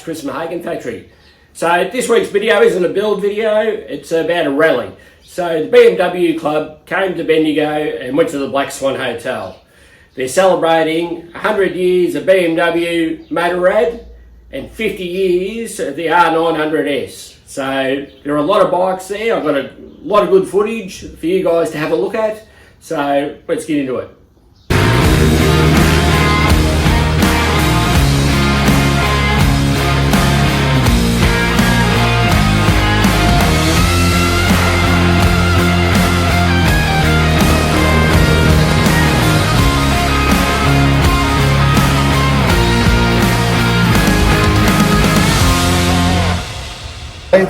Chris from the Hagon factory. So this week's video isn't a build video, it's about a rally. So the BMW club came to Bendigo and went to the Black Swan Hotel. They're celebrating 100 years of BMW Motorrad and 50 years of the R90S. So there are a lot of bikes there. I've got a lot of good footage for you guys to have a look at. So let's get into it.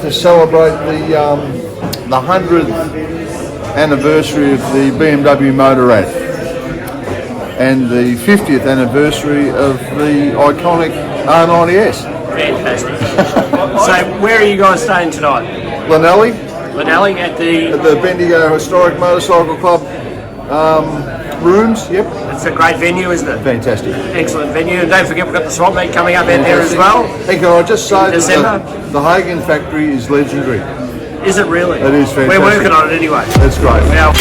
To celebrate the 100th anniversary of the BMW Motorrad and the 50th anniversary of the iconic R90S. Fantastic. So where are you guys staying tonight? Llanelli At the Bendigo Historic Motorcycle Club rooms. Yep. It's a great venue, isn't it? Fantastic. Excellent venue. And don't forget we've got the swap meet coming up out there as well. Hey, can I just say December. that the Hagon factory is legendary. Is it really? It is fantastic. We're working on it anyway. That's great. Now,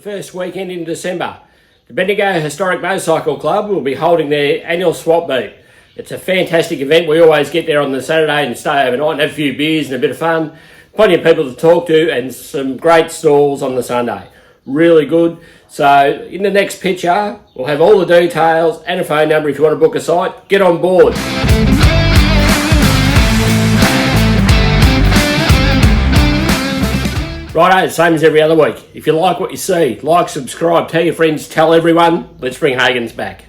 first weekend in December. The Bendigo Historic Motorcycle Club will be holding their annual swap meet. It's a fantastic event. We always get there on the Saturday and stay overnight and have a few beers and a bit of fun. Plenty of people to talk to and some great stalls on the Sunday. Really good. So in the next picture, we'll have all the details and a phone number if you want to book a site. Get on board. Righto, same as every other week. If you like what you see, like, subscribe, tell your friends, tell everyone. Let's bring Hagons back.